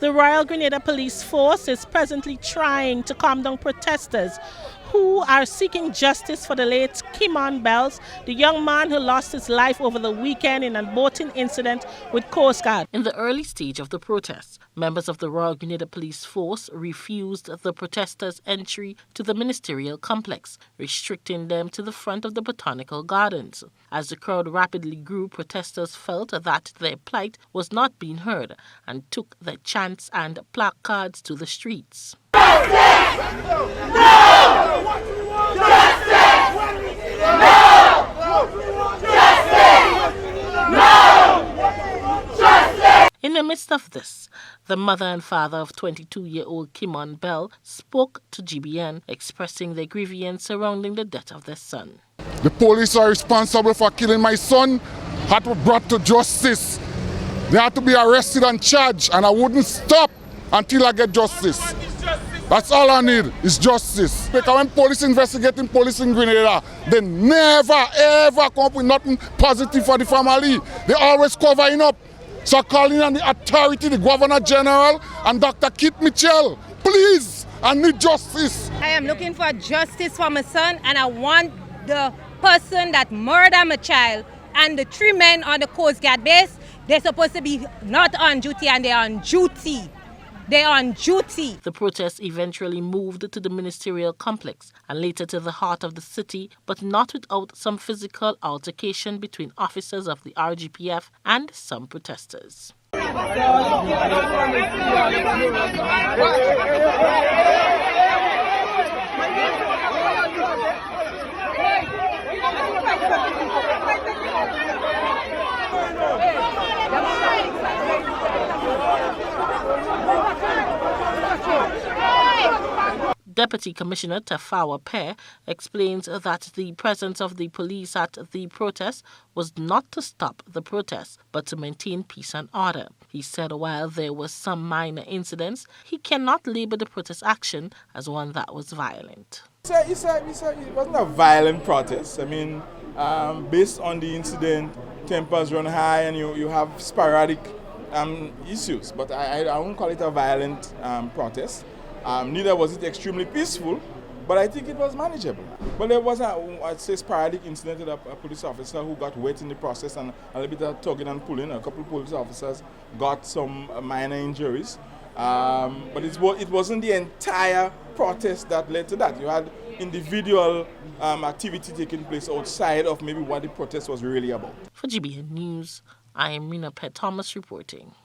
The Royal Grenada Police Force is presently trying to calm down protesters who are seeking justice for the late Kimon Bell, the young man who lost his life over the weekend in a boating incident with Coast Guard. In the early stage of the protests, members of the Royal Grenada Police Force refused the protesters' entry to the ministerial complex, restricting them to the front of the Botanical Gardens. As the crowd rapidly grew, protesters felt that their plight was not being heard and took their chants and placards to the streets. In the midst of this, the mother and father of 22-year-old Kimon Bell spoke to GBN, expressing their grievance surrounding the death of their son. The police are responsible for killing my son, had to be brought to justice. They had to be arrested and charged, and I wouldn't stop until I get justice. That's all I need, is justice. Because when police investigating police in Grenada, they never ever come up with nothing positive for the family. They always covering up. So calling on the authority, the Governor General and Dr. Kit Mitchell, please, I need justice. I am looking for justice for my son, and I want the person that murdered my child and the 3 men on the Coast Guard base, they're supposed to be not on duty, and they're on duty. They're on duty. The protest eventually moved to the ministerial complex and later to the heart of the city, but not without some physical altercation between officers of the RGPF and some protesters. Deputy Commissioner Tafawa Pear explains that the presence of the police at the protest was not to stop the protest, but to maintain peace and order. He said while there were some minor incidents, he cannot label the protest action as one that was violent. It wasn't a violent protest. I mean, based on the incident, tempers run high and you have sporadic issues, but I won't call it a violent protest. Neither was it extremely peaceful, but I think it was manageable. But there was I'd say, sporadic incident with a police officer who got wet in the process and a little bit of tugging and pulling. A couple of police officers got some minor injuries. But it wasn't the entire protest that led to that. You had individual activity taking place outside of maybe what the protest was really about. For GBN News, I am Rena Pett Thomas reporting.